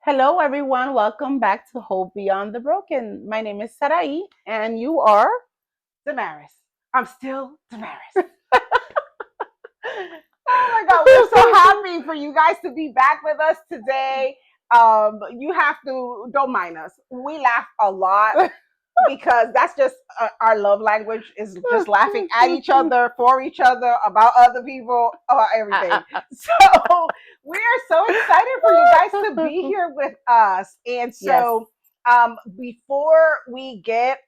Hello, everyone. Welcome back to Hope Beyond the Broken. My name is Sarai, and you are. Damaris. I'm still Damaris. Oh my God, we're so happy for you guys to be back with us today. You have to, don't mind us. We laugh a lot because that's just our love language is just laughing at each other, for each other, about other people, about everything. So we are so excited for you guys to be here with us. And Yes. so before we get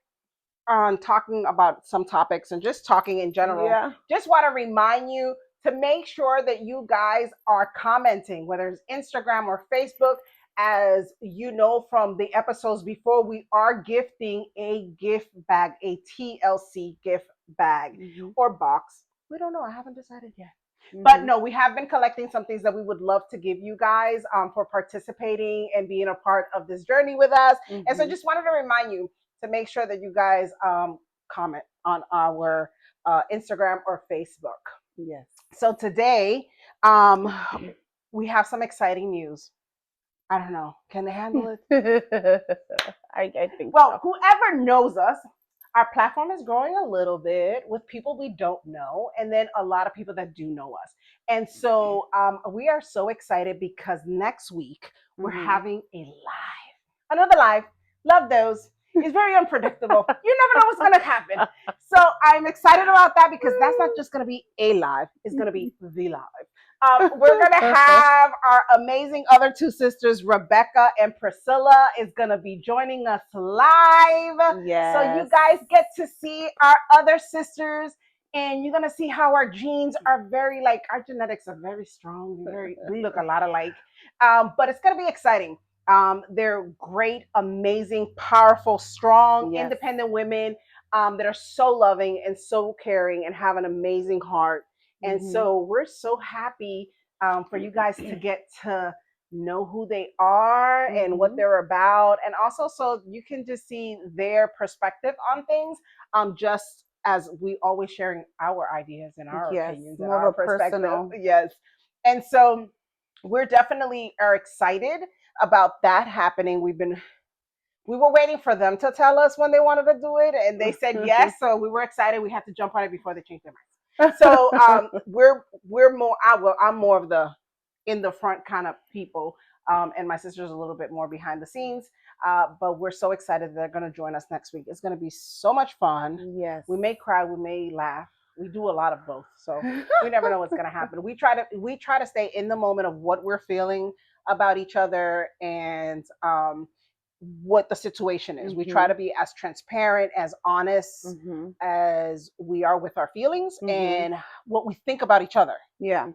on talking about some topics and just talking in general, Yeah. just want to remind you to make sure that you guys are commenting, whether it's Instagram or Facebook. As you know from the episodes before, we are gifting a gift bag, a TLC gift bag or box. We don't know. I haven't decided yet. But no, we have been collecting some things that we would love to give you guys for participating and being a part of this journey with us. And so just wanted to remind you to make sure that you guys comment on our Instagram or Facebook. Yes. So today, we have some exciting news. I don't know. Can they handle it? I think Well, so. whoever knows us, our platform is growing a little bit with people we don't know, and then a lot of people that do know us. And so we are so excited because next week we're having a live, another live. Love those. It's very unpredictable. You never know what's going to happen. So I'm excited about that because that's not just going to be a live, it's going to be the live. We're going to have our amazing other two sisters, Rebecca and Priscilla, is going to be joining us live. Yes. So you guys get to see our other sisters, and you're going to see how our genes are very, like, our genetics are very strong. We look a lot alike. But it's going to be exciting. They're great, amazing, powerful, strong, Yes. independent women that are so loving and so caring and have an amazing heart. And so we're so happy for you guys to get to know who they are and what they're about. And also, so you can just see their perspective on things, just as we always sharing our ideas and our opinions and our perspective. Personal. Yes. And so we're definitely are excited about that happening. We were waiting for them to tell us when they wanted to do it, and they said yes. So we were excited. We had to jump on it before they changed their minds. So we're more. I'm more of the in the front kind of people, and my sister's a little bit more behind the scenes. But we're so excited they're going to join us next week. It's going to be so much fun. Yes. We may cry, we may laugh. We do a lot of both, so we never know what's going to happen. We try to stay in the moment of what we're feeling about each other and what the situation is. We try to be as transparent, as honest as we are with our feelings and what we think about each other. Yeah.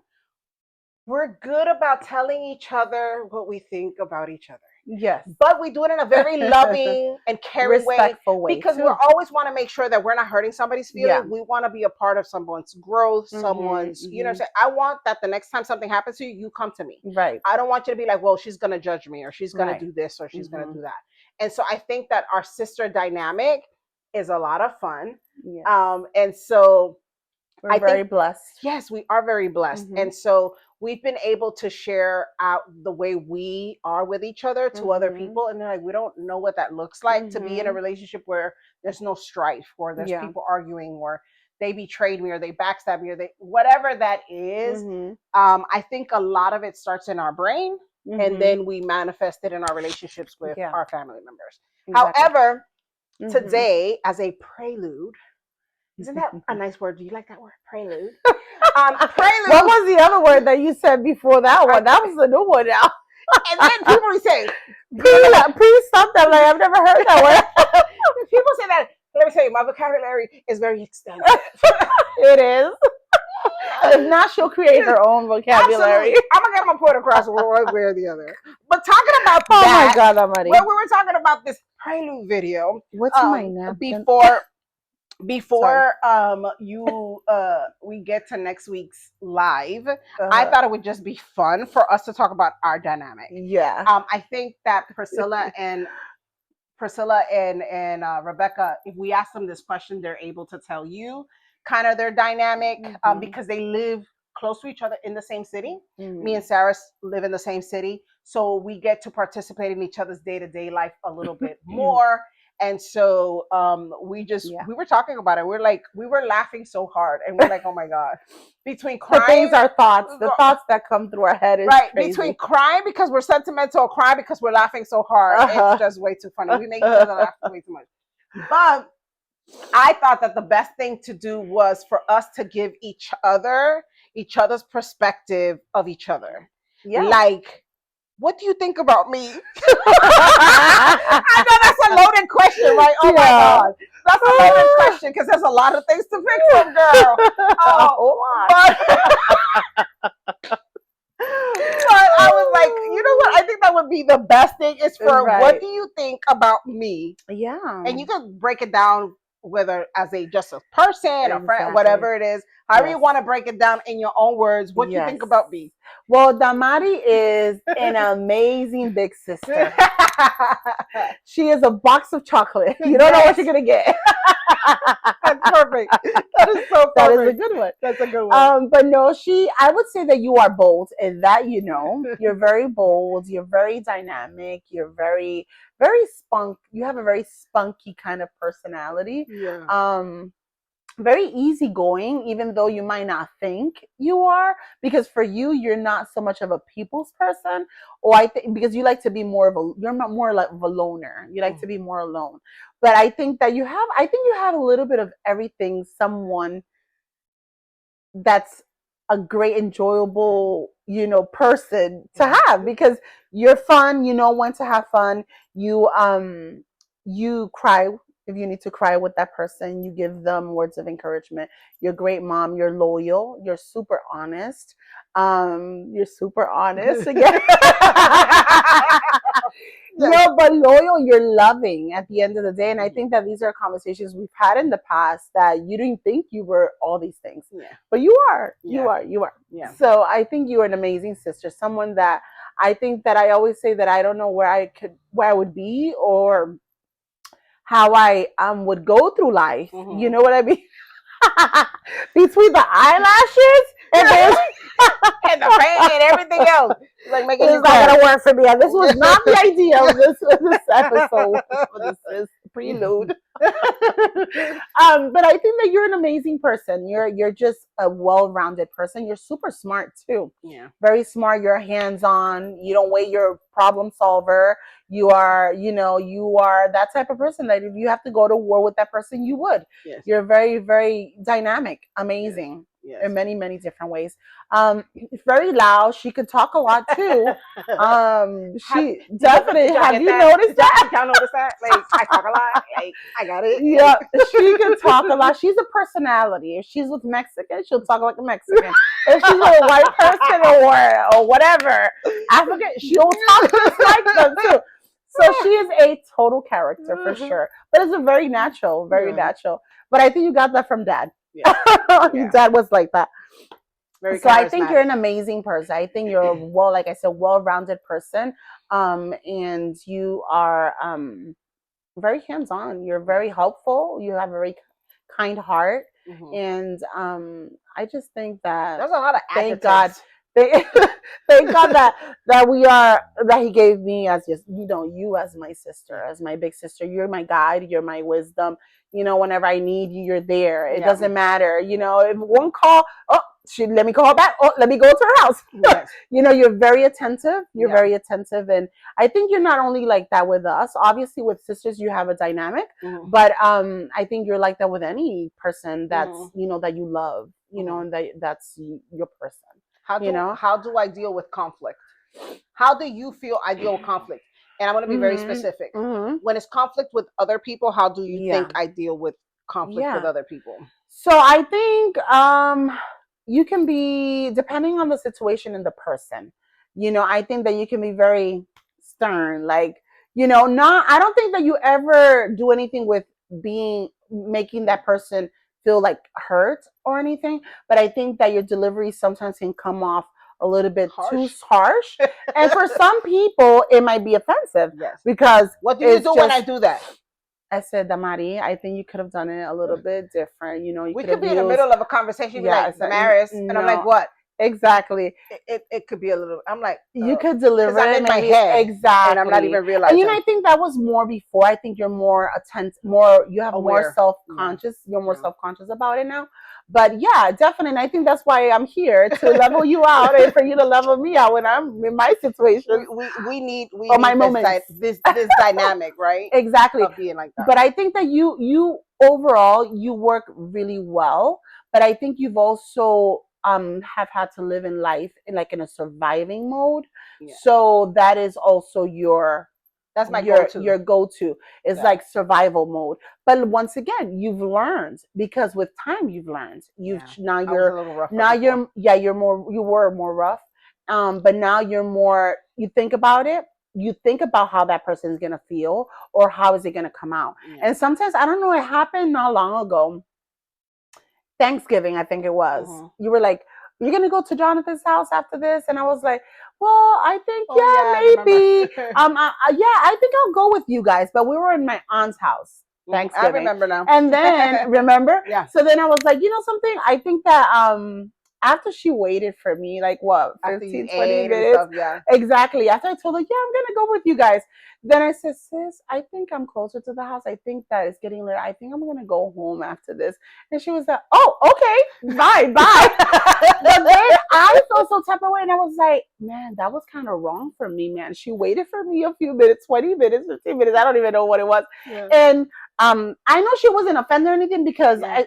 We're good about telling each other what we think about each other. Yes. But we do it in a very loving and caring respectful way. Because we always want to make sure that we're not hurting somebody's feelings. Yeah. We want to be a part of someone's growth, someone's, you know, I want that the next time something happens to you, you come to me. Right. I don't want you to be like, well, she's going to judge me or she's going to do this or she's going to do that. And so I think that our sister dynamic is a lot of fun. Yes. And so we're very blessed. Yes, we are very blessed. And so we've been able to share out the way we are with each other to other people. And they're like, we don't know what that looks like to be in a relationship where there's no strife, or there's people arguing, or they betrayed me, or they backstabbed me, or they whatever that is. I think a lot of it starts in our brain, and then we manifest it in our relationships with our family members. Exactly. However, today, as a prelude, isn't that a nice word? Do you like that word? Prelude. Prelude. What was the other word that you said before that one? That was the new one now. And then people will say, please stop that. Like, I've never heard that word. People say that. Let me tell you, my vocabulary is very extensive. It is. If not, she'll create her own vocabulary. Absolutely. I'm going to get my point across one way or the other. But talking about that, my God, Almighty. When we were talking about this prelude video, what's my name? Before we get to next week's live, I thought it would just be fun for us to talk about our dynamic. Yeah. I think that Priscilla and Rebecca, if we ask them this question, they're able to tell you kind of their dynamic because they live close to each other in the same city. Me and Sarah live in the same city, so we get to participate in each other's day-to-day life a little bit more. And so we were talking about it. We were laughing so hard, and we're like, oh my god, between crying, the things are thoughts, the thoughts that come through our head is right crazy. Between crying because we're sentimental, crying because we're laughing so hard, it's just way too funny. We make each other laugh way too much. But I thought that the best thing to do was for us to give each other's perspective of each other. Yeah. Like, what do you think about me? I know that's a loaded question, right? Oh my god, that's a loaded question because there's a lot of things to pick from, girl. Oh, but I was like, you know what? I think that would be the best thing is for what do you think about me? Yeah, and you can break it down whether as just a person, a friend, whatever it is, however you want to break it down in your own words. What do you think about me? Well, Damaris is an amazing big sister. She is a box of chocolate. You don't know what you're gonna get. That's perfect. That is so perfect. That is a good one. That's a good one. But no, I would say that you are bold, and that you're very bold. You're very dynamic. You're very, very you have a very spunky kind of personality. Yeah. Very easygoing, even though you might not think you are, because for you're not so much of a people's person, or I think because you like to be you're more like of a loner. You like to be more alone. But I think that you have a little bit of everything. Someone that's a great, enjoyable, person to have, because you're fun. You know when to have fun. You cry if you need to cry with that person. You give them words of encouragement. You're a great mom. You're loyal. You're super honest. You're super honest again. No, but loyal. You're loving at the end of the day. And I think that these are conversations we've had in the past that you didn't think you were all these things. Yeah. But you are. You are. You are. Yeah. So I think you are an amazing sister. Someone that I think that I always say that I don't know where I would be or how I would go through life. Mm-hmm. You know what I mean? Between the eyelashes and and the pain and everything else. Like making it's not gonna work for me. And this was not the idea of this episode. This is prelude. But I think that you're an amazing person. You're just a well-rounded person. You're super smart too. Yeah. Very smart. You're hands-on. You don't wait. You're a problem solver. You are that type of person that if you have to go to war with that person, you would. Yes. You're very, very dynamic, amazing. Yes. Yes. In many, many different ways. Very loud. She could talk a lot too. She definitely. Have you noticed that? Y'all notice that? Like I talk a lot. Like I got it. Yeah, she can talk a lot. She's a personality. If she's with Mexicans, she'll talk like a Mexican. If she's with a white person or whatever, African, she'll talk just like them too. So she is a total character for sure. But it's a very natural, natural. But I think you got that from Dad. Yeah. Your dad was like that. So I think you're an amazing person. I think you're like I said, well-rounded person. And you are very hands-on. You're very helpful. You have a very kind heart. Mm-hmm. And I just think that there's a lot of thank God. Thank God that he gave me as you as my sister, as my big sister. You're my guide. You're my wisdom. Whenever I need you, you're there. It doesn't matter. If one call, let me call back. Oh, let me go to her house. Yes. You're very attentive. You're very attentive. And I think you're not only like that with us. Obviously, with sisters, you have a dynamic. Mm-hmm. But I think you're like that with any person that's, that you love, and that's your person. How do I deal with conflict? How do you feel I deal with conflict? And I'm going to be very specific. Mm-hmm. When it's conflict with other people, how do you think I deal with conflict with other people? So I think you can be, depending on the situation and the person, I think that you can be very stern. Like, I don't think that you ever do anything with making that person feel like hurt or anything. But I think that your delivery sometimes can come off a little bit too harsh. And for some people, it might be offensive. Yes. Because what do you do when I do that? I said, Damaris, I think you could have done it a little bit different. We could be in the middle of a conversation, like Damaris, and I'm like, what? Exactly. It could be a little. I'm like, you could deliver I'm it in my maybe head, exactly, and I'm not even realizing. And you know, I think that was more before. I think you're more more. You have Aware. more self-conscious. Yeah. You're more self-conscious about it now. But yeah, definitely. And I think that's why I'm here to level you out and for you to level me out when I'm in my situation. We need my moments. This dynamic, right? Exactly. Of being like that. But I think that you overall you work really well. But I think you've also have had to live in life in like in a surviving mode. Yeah. So that is also that's my go-to. Your go-to is like survival mode. But once again, you've learned because with time you've learned. Now you're you were more rough. But now you're more. You think about it. You think about how that person is gonna feel or how is it gonna come out. Yeah. And sometimes I don't know. It happened not long ago. Thanksgiving, I think it was. Mm-hmm. You were like, "You're gonna go to Jonathan's house after this," and I was like, "Well, I think maybe. I think I'll go with you guys." But we were in my aunt's house. Thanksgiving. I remember now. And then remember? Yeah. So then I was like, you know something? I think that after she waited for me, like what, 15, 20 minutes? Stuff, yeah. Exactly. After I told her, yeah, I'm gonna go with you guys. Then I said, sis, I think I'm closer to the house. I think that it's getting late. I think I'm gonna go home after this. And she was like, oh, okay, bye. But then I felt so type of way, and I was like, man, that was kind of wrong for me, man. She waited for me a few minutes, 20 minutes, 15 minutes. I don't even know what it was. Yeah. And I know she wasn't offended or anything because I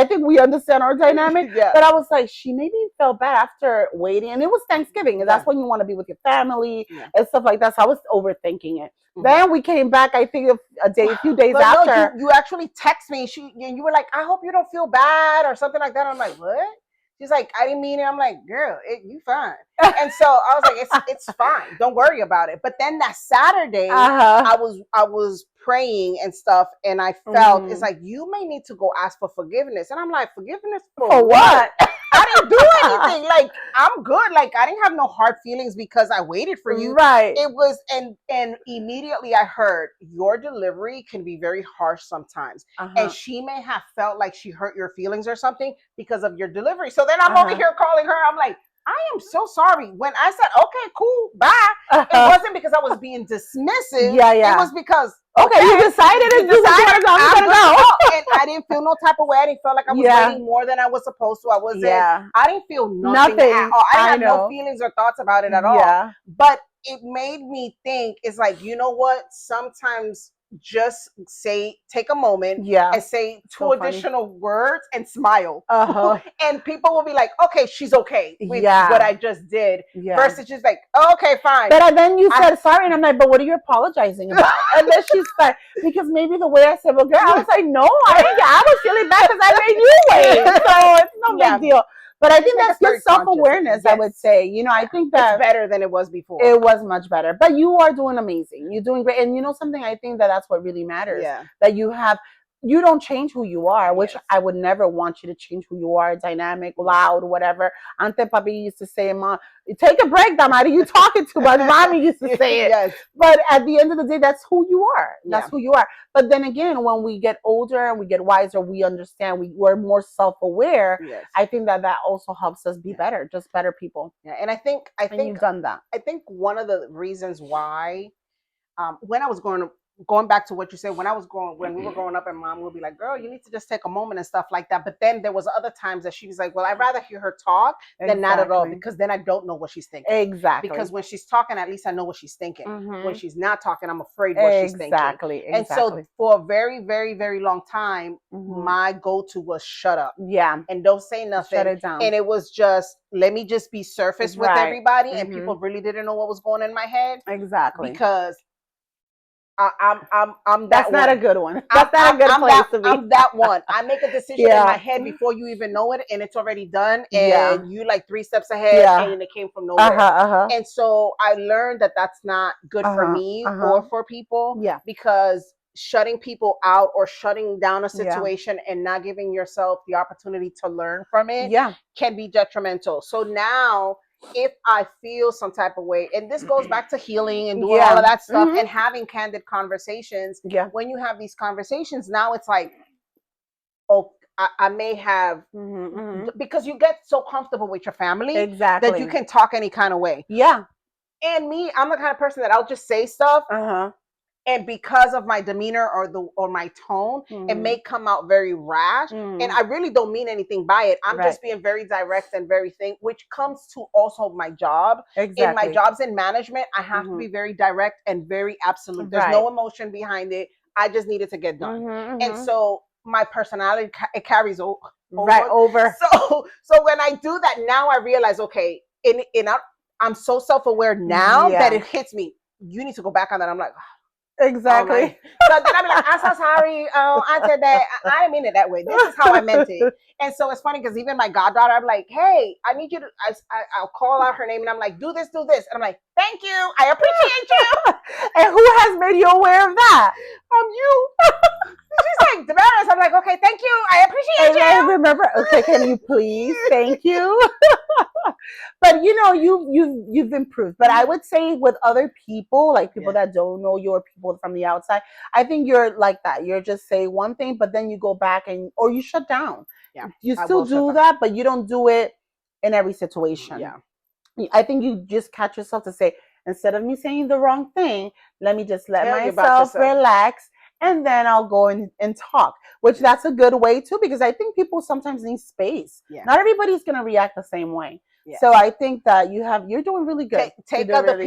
think we understand our dynamic. Yeah. But I was like, she maybe felt bad after waiting, and it was Thanksgiving, and that's when you want to be with your family and stuff like that. So I was overthinking it. Mm-hmm. Then we came back, I think a few days after. No, you actually text me. You were like, I hope you don't feel bad or something like that. I'm like, what? She's like, I didn't mean it. I'm like, girl, you fine. And so I was like, it's fine. Don't worry about it. But then that Saturday, I was praying and stuff, and I felt it's like you may need to go ask for forgiveness. And I'm like, forgiveness for what? I didn't do anything. Like, I'm good. Like, I didn't have no hard feelings because I waited for you. Right. It was, and immediately I heard your delivery can be very harsh sometimes. And she may have felt like she hurt your feelings or something because of your delivery. So then I'm over here calling her. I'm like, I am so sorry. When I said, okay, cool, bye, it wasn't because I was being dismissive. Yeah. It was because, okay, you decided I'm gonna go. And I didn't feel no type of way. I didn't feel like I was waiting more than I was supposed to. I didn't feel nothing at all. I didn't have no feelings or thoughts about it at all. But it made me think, it's like, you know what? Sometimes just take a moment and say two additional words and smile. And people will be like, okay, she's okay with what I just did. Versus just like, okay, fine. But then you said sorry, and I'm like, but what are you apologizing about? And then she's like, because maybe the way I said, well, girl, I was like, no, I was feeling bad because I made you wait. So it's no big deal. But I think that's good self-awareness, yes. I would say. You know, I think that it's better than it was before. It was much better. But you are doing amazing. You're doing great. And you know something? I think that's what really matters. Yeah. That you don't change who you are, which I would never want you to change who you are, dynamic, loud, whatever. Ante Papi used to say, Mom, take a break, Damaris, you talking too much. Mommy used to say it. Yes. But at the end of the day, that's who you are. That's who you are. But then again, when we get older and we get wiser, we understand, we're more self-aware. Yes. I think that also helps us be better, just better people. Yeah. And I think you've done that. I think one of the reasons why, when I was going back to what you said, when we were growing up, and Mom would be like, girl, you need to just take a moment and stuff like that. But then there was other times that she was like, well, I'd rather hear her talk than not at all, because then I don't know what she's thinking. Exactly. Because when she's talking, at least I know what she's thinking. Mm-hmm. When she's not talking, I'm afraid what she's thinking. Exactly. And so for a very, very, very long time, my go-to was shut up. Yeah. And don't say nothing. Shut it down. And it was just, let me just be surface with everybody. And people really didn't know what was going on in my head. Exactly. Because I'm that That's one. Not a good one. That's not a good place to be. I'm that one. I make a decision in my head before you even know it, and it's already done, and you like 3 steps ahead, and it came from nowhere. And so I learned that that's not good for me or for people. Yeah. Because shutting people out or shutting down a situation and not giving yourself the opportunity to learn from it can be detrimental. So now, if I feel some type of way, and this goes back to healing and doing all of that stuff and having candid conversations. Yeah. When you have these conversations, now it's like, oh, I may have, because you get so comfortable with your family exactly that you can talk any kind of way. Yeah. And me, I'm the kind of person that I'll just say stuff. And because of my demeanor or my tone, it may come out very rash, and I really don't mean anything by it. I'm just being very direct and very which comes to also my job. In my jobs in management, I have to be very direct and very absolute. There's no emotion behind it. I just need it to get done. And so my personality, it carries over. So when I do that, now I realize, okay, I'm so self-aware now that it hits me. You need to go back on that. I'm like, exactly. So then I'm like, I'm so sorry. I said that. I didn't mean it that way. This is how I meant it. And so it's funny because even my goddaughter, I'm like, hey, I need you to, I'll call out her name and I'm like, do this. And I'm like, thank you. I appreciate you. And who has made you aware of that? You. She's like, Damaris. I'm like, okay, thank you. I appreciate you. I remember, okay, can you please? Thank you. But you know, you've improved. But I would say with other people, like people that don't know you or people from the outside, I think you're like that. You're just say one thing, but then you go back or you shut down. Yeah, you still do that, but you don't do it in every situation. Yeah, I think you just catch yourself to say, instead of me saying the wrong thing, let me just let myself relax. And then I'll go and talk, which that's a good way too, because I think people sometimes need space. Not everybody's going to react the same way. So I think that you're doing really good. Take other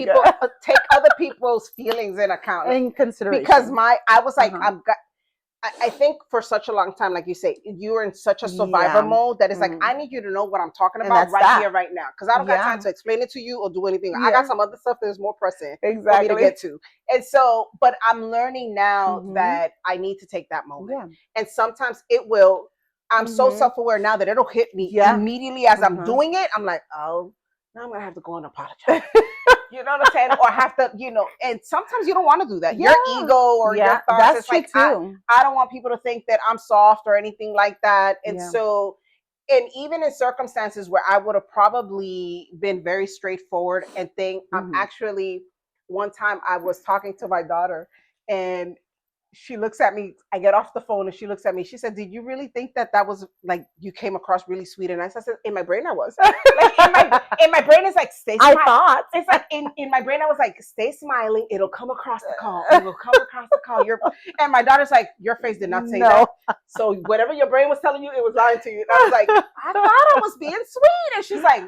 people's feelings in account, in consideration. Because I was like, I think for such a long time, like you say, you were in such a survivor mode that it's like, I need you to know what I'm talking about here, right now. Because I don't got time to explain it to you or do anything. I got some other stuff that's more pressing for me to get to. And so, but I'm learning now that I need to take that moment. And sometimes it will, I'm so self-aware now that it'll hit me immediately as I'm doing it. I'm like, oh, now I'm going to have to go and apologize. You know what I'm saying? Or have to, and sometimes you don't want to do that. Your ego or your thoughts, it's like, I don't want people to think that I'm soft or anything like that. And so, and even in circumstances where I would have probably been very straightforward and think, I'm actually, one time I was talking to my daughter and she looks at me, I get off the phone and she looks at me. She said, did you really think that was like, you came across really sweet? And I said, in my brain I was. Like in my brain it's like, stay smiling. I thought. It's like in my brain I was like, stay smiling. It'll come across the call. It will come across the call. And my daughter's like, your face did not say that. So whatever your brain was telling you, it was lying to you. And I was like, I thought I was being sweet. And she's like,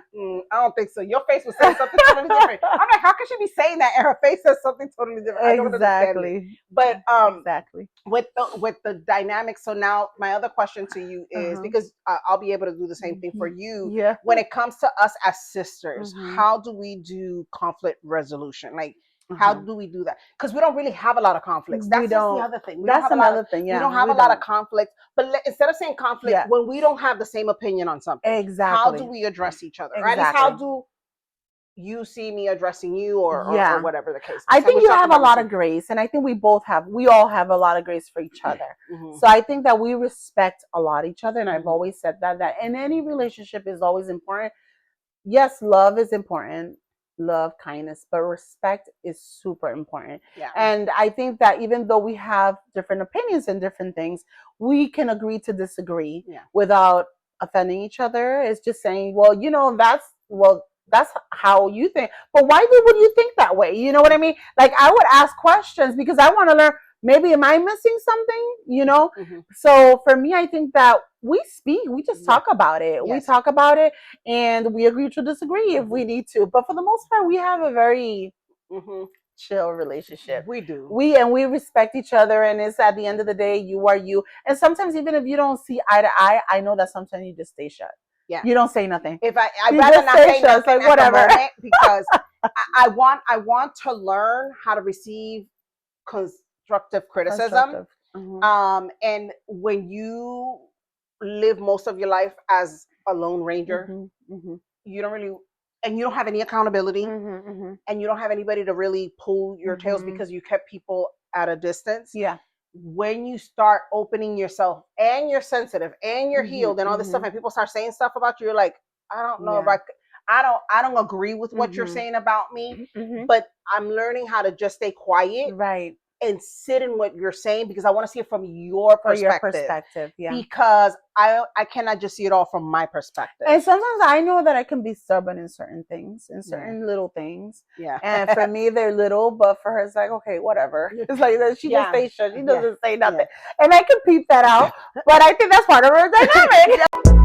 I don't think so. Your face was saying something totally different. I'm like, how can she be saying that? And her face says something totally different. I don't understand it. But exactly with the dynamics. So now my other question to you is, because I'll be able to do the same thing for you. When it comes to us as sisters, how do we do conflict resolution? Like, how do we do that? Because we don't really have a lot of conflicts. That's the other thing. That's another thing. We don't have a lot of conflicts. But instead of saying conflict, when we don't have the same opinion on something, how do we address each other? Right? How do you see me addressing you or whatever the case is? I think you have a lot of grace, and I think we all have a lot of grace for each other. So I think that we respect a lot each other, and I've always said that in any relationship is always important. Yes, love is important, love, kindness, but respect is super important. And I think that even though we have different opinions and different things, we can agree to disagree without offending each other. It's just saying, that's how you think. But why would you think that way? You know what I mean? Like, I would ask questions because I want to learn. Maybe am I missing something? So for me, I think that we speak. We just talk about it. We talk about it, and we agree to disagree if we need to. But for the most part, we have a very chill relationship. We do. We respect each other, and it's at the end of the day, you are you. And sometimes even if you don't see eye to eye, I know that sometimes you just stay shut. You don't say nothing. If I'd rather not say nothing, like whatever, because I want to learn how to receive constructive criticism. And when you live most of your life as a lone ranger, you don't really, and you don't have any accountability, and you don't have anybody to really pull your tails because you kept people at a distance. When you start opening yourself and you're sensitive and you're healed and all this stuff, and people start saying stuff about you, you're like, I don't know if I don't agree with what you're saying about me, but I'm learning how to just stay quiet. Right. and sit in what you're saying, because I want to see it from your perspective. Yeah. Because I cannot just see it all from my perspective. And sometimes I know that I can be stubborn in certain things, in certain little things. Yeah. And for me, they're little, but for her, it's like, okay, whatever. It's like she just stays shut. She doesn't say nothing. And I can peep that out, but I think that's part of her dynamic.